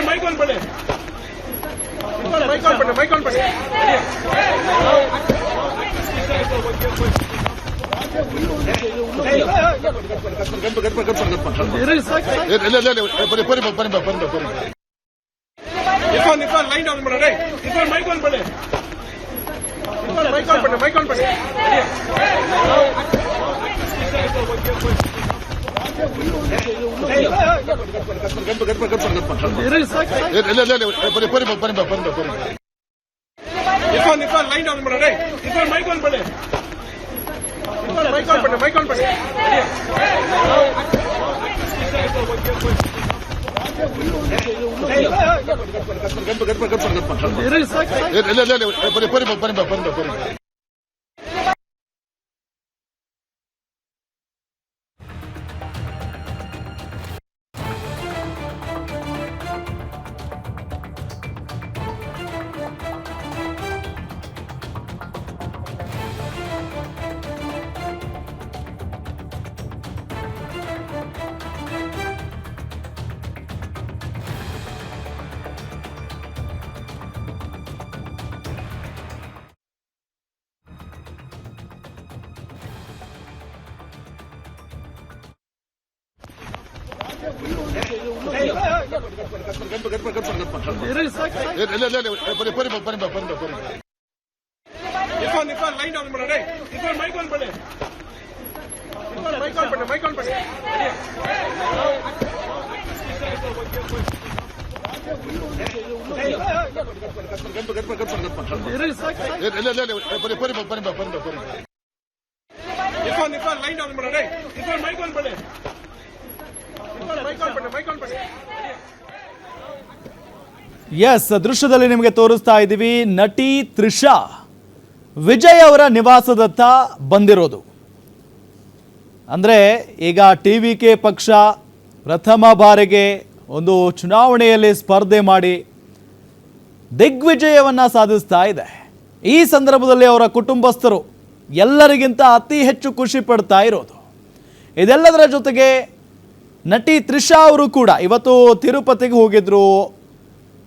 Mic on ಮಾಡಿ mic on ಮಾಡಿ line on ಮಾಡಿ ಮೈಕ್ ಆನ್ ಮಾಡಿ ಮೈಕ್ ಆನ್ ಮಾಡಿ ಲೈನ್ ಆನ್ ಮಾಡಿ ಮೈಕ್ ಆನ್ ಮಾಡಿ ಮೈಕ್ ಆನ್ ಮಾಡಿ ಲೈನ್ ಆನ್ ಮಾಡಿ ಮೈಕ್ ಆನ್ ಮಾಡಿ ಮೈಕ್ ಆನ್ ಮಾಡಿ ಲೈನ್ ಆನ್ ಮಾಡಿ ಮೈಕ್ ಆನ್ ಮಾಡಿ ಎಸ್, ದೃಶ್ಯದಲ್ಲಿ ನಿಮಗೆ ತೋರಿಸ್ತಾ ಇದ್ದೀವಿ ನಟಿ ತ್ರಿಷಾ ವಿಜಯ್ ಅವರ ನಿವಾಸದತ್ತ ಬಂದಿರೋದು. ಅಂದರೆ ಈಗ ಟಿವಿಕೆ ಪಕ್ಷ ಪ್ರಥಮ ಬಾರಿಗೆ ಒಂದು ಚುನಾವಣೆಯಲ್ಲಿ ಸ್ಪರ್ಧೆ ಮಾಡಿ ದಿಗ್ವಿಜಯವನ್ನು ಸಾಧಿಸ್ತಾ ಇದೆ. ಈ ಸಂದರ್ಭದಲ್ಲಿ ಅವರ ಕುಟುಂಬಸ್ಥರು ಎಲ್ಲರಿಗಿಂತ ಅತಿ ಹೆಚ್ಚು ಖುಷಿ ಪಡ್ತಾ ಇರೋದು. ಇದೆಲ್ಲದರ ಜೊತೆಗೆ ನಟಿ ತ್ರಿಷಾ ಅವರು ಕೂಡ ಇವತ್ತು ತಿರುಪತಿಗೆ ಹೋಗಿದ್ರು,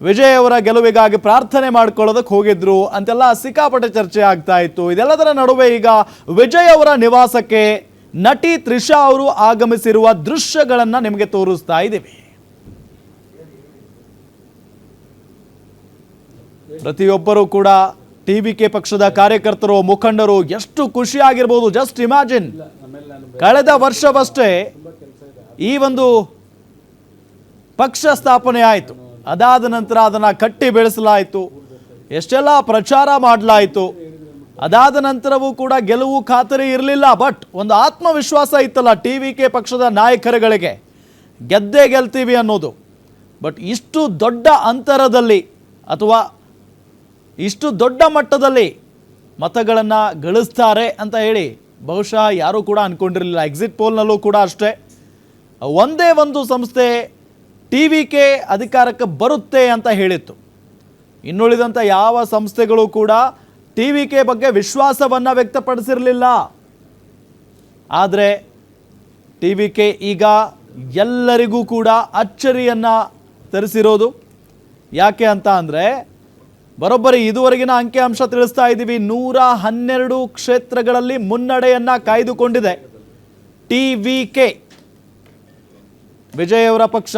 ವಿಜಯ್ ಅವರ ಗೆಲುವಿಗಾಗಿ ಪ್ರಾರ್ಥನೆ ಮಾಡ್ಕೊಳ್ಳೋದಕ್ಕೆ ಹೋಗಿದ್ರು ಅಂತೆಲ್ಲ ಸಿಕ್ಕಾಪಟ್ಟೆ ಚರ್ಚೆ ಆಗ್ತಾ ಇತ್ತು. ಇದೆಲ್ಲದರ ನಡುವೆ ಈಗ ವಿಜಯ್ ಅವರ ನಿವಾಸಕ್ಕೆ ನಟಿ ತ್ರಿಷಾ ಅವರು ಆಗಮಿಸಿರುವ ದೃಶ್ಯಗಳನ್ನು ನಿಮಗೆ ತೋರಿಸ್ತಾ ಇದ್ದೀವಿ. ಪ್ರತಿಯೊಬ್ಬರು ಕೂಡ ಟಿವಿಕೆ ಪಕ್ಷದ ಕಾರ್ಯಕರ್ತರು, ಮುಖಂಡರು ಎಷ್ಟು ಖುಷಿಯಾಗಿರ್ಬೋದು. ಜಸ್ಟ್ ಇಮ್ಯಾಜಿನ್, ಕಳೆದ ವರ್ಷವಷ್ಟೇ ಈ ಒಂದು ಪಕ್ಷ ಸ್ಥಾಪನೆ ಆಯಿತು. ಅದಾದ ನಂತರ ಅದನ್ನು ಕಟ್ಟಿ ಬೆಳೆಸಲಾಯಿತು, ಎಷ್ಟೆಲ್ಲ ಪ್ರಚಾರ ಮಾಡಲಾಯಿತು. ಅದಾದ ನಂತರವೂ ಕೂಡ ಗೆಲುವು ಖಾತರಿ ಇರಲಿಲ್ಲ. ಬಟ್ ಒಂದು ಆತ್ಮವಿಶ್ವಾಸ ಇತ್ತಲ್ಲ ಟಿವಿಕೆ ಪಕ್ಷದ ನಾಯಕರುಗಳಿಗೆ, ಗೆದ್ದೇ ಗೆಲ್ತೀವಿ ಅನ್ನೋದು. ಬಟ್ ಇಷ್ಟು ದೊಡ್ಡ ಅಂತರದಲ್ಲಿ ಅಥವಾ ಇಷ್ಟು ದೊಡ್ಡ ಮಟ್ಟದಲ್ಲಿ ಮತಗಳನ್ನು ಗಳಿಸ್ತಾರೆ ಅಂತ ಹೇಳಿ ಬಹುಶಃ ಯಾರೂ ಕೂಡ ಅಂದ್ಕೊಂಡಿರಲಿಲ್ಲ. ಎಕ್ಸಿಟ್ ಪೋಲ್ನಲ್ಲೂ ಕೂಡ ಅಷ್ಟೇ, ಒಂದೇ ಒಂದು ಸಂಸ್ಥೆ ಟಿವಿಕೆ ಅಧಿಕಾರಕ್ಕೆ ಬರುತ್ತೆ ಅಂತ ಹೇಳಿತ್ತು. ಇನ್ನುಳಿದಂಥ ಯಾವ ಸಂಸ್ಥೆಗಳು ಕೂಡ ಟಿವಿಕೆ ಬಗ್ಗೆ ವಿಶ್ವಾಸವನ್ನು ವ್ಯಕ್ತಪಡಿಸಿರಲಿಲ್ಲ. ಆದರೆ ಟಿವಿಕೆ ಈಗ ಎಲ್ಲರಿಗೂ ಕೂಡ ಅಚ್ಚರಿಯನ್ನು ತರಿಸಿರೋದು. ಯಾಕೆ ಅಂತ ಅಂದರೆ ಬರೋಬ್ಬರಿ ಇದುವರೆಗಿನ ಅಂಕಿಅಂಶ ತಿಳಿಸ್ತಾ ಇದ್ದೀವಿ. 112 ಕ್ಷೇತ್ರಗಳಲ್ಲಿ ಮುನ್ನಡೆಯನ್ನು ಕಾಯ್ದುಕೊಂಡಿದೆ ಟಿವಿಕೆ. ವಿಜಯ್ ಅವರ ಪಕ್ಷ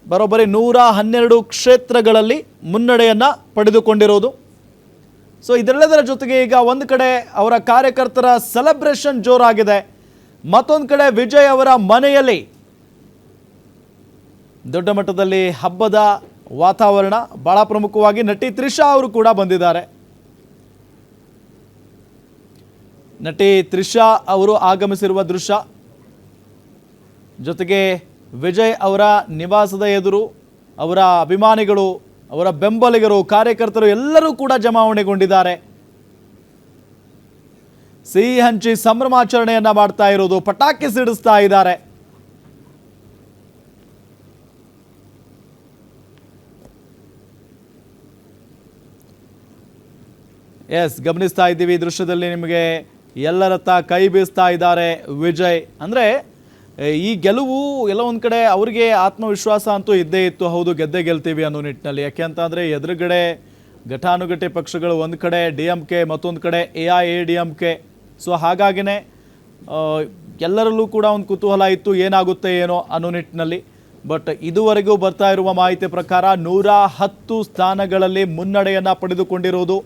ಬರೋಬ್ಬರಿ 112 ಕ್ಷೇತ್ರಗಳಲ್ಲಿ ಮುನ್ನಡೆಯನ್ನು ಪಡೆದುಕೊಂಡಿರೋದು. ಸೊ ಇದೆಲ್ಲದರ ಜೊತೆಗೆ ಈಗ ಒಂದು ಕಡೆ ಅವರ ಕಾರ್ಯಕರ್ತರ ಸೆಲೆಬ್ರೇಷನ್ ಜೋರಾಗಿದೆ, ಮತ್ತೊಂದು ಕಡೆ ವಿಜಯ್ ಅವರ ಮನೆಯಲ್ಲಿ ದೊಡ್ಡ ಮಟ್ಟದಲ್ಲಿ ಹಬ್ಬದ ವಾತಾವರಣ. ಬಹಳ ಪ್ರಮುಖವಾಗಿ ನಟಿ ತ್ರಿಷಾ ಅವರು ಕೂಡ ಬಂದಿದ್ದಾರೆ. ನಟಿ ತ್ರಿಷಾ ಅವರು ಆಗಮಿಸಿರುವ ದೃಶ್ಯ, ಜೊತೆಗೆ ವಿಜಯ್ ಅವರ ನಿವಾಸದ ಎದುರು ಅವರ ಅಭಿಮಾನಿಗಳು, ಅವರ ಬೆಂಬಲಿಗರು, ಕಾರ್ಯಕರ್ತರು ಎಲ್ಲರೂ ಕೂಡ ಜಮಾವಣೆಗೊಂಡಿದ್ದಾರೆ. ಸಿಹಿ ಹಂಚಿ ಸಂಭ್ರಮಾಚರಣೆಯನ್ನ ಮಾಡ್ತಾ ಇರೋದು, ಪಟಾಕಿ ಸಿಡಿಸ್ತಾ ಇದ್ದಾರೆ. ಎಸ್, ಗಮನಿಸ್ತಾ ಇದ್ದೀವಿ ದೃಶ್ಯದಲ್ಲಿ ನಿಮಗೆ ಎಲ್ಲರತ್ತ ಕೈ ಬೀಸ್ತಾ ಇದ್ದಾರೆ ವಿಜಯ್. ಅಂದರೆ ಈ ಗೆಲುವು ಎಲ್ಲ ಒಂದು ಕಡೆ ಅವರಿಗೆ ಆತ್ಮವಿಶ್ವಾಸ ಅಂತೂ ಇದ್ದೇ ಇತ್ತು, ಹೌದು ಗೆದ್ದೇ ಗೆಲ್ತೀವಿ ಅನ್ನೋ ನಿಟ್ಟಿನಲ್ಲಿ. ಯಾಕೆ ಅಂತಂದರೆ ಎದುರುಗಡೆ ಘಟಾನುಘಟಿ ಪಕ್ಷಗಳು ಒಂದು ಕಡೆ DMK, ಮತ್ತೊಂದು ಕಡೆ AIADMK. ಸೊ ಹಾಗಾಗಿನೇ ಎಲ್ಲರಲ್ಲೂ ಕೂಡ ಒಂದು ಕುತೂಹಲ ಇತ್ತು ಏನಾಗುತ್ತೆ ಏನೋ ಅನ್ನೋ ನಿಟ್ಟಿನಲ್ಲಿ. ಬಟ್ ಇದುವರೆಗೂ ಬರ್ತಾ ಇರುವ ಮಾಹಿತಿ ಪ್ರಕಾರ 110 ಸ್ಥಾನಗಳಲ್ಲಿ ಮುನ್ನಡೆಯನ್ನು ಪಡೆದುಕೊಂಡಿರುವುದು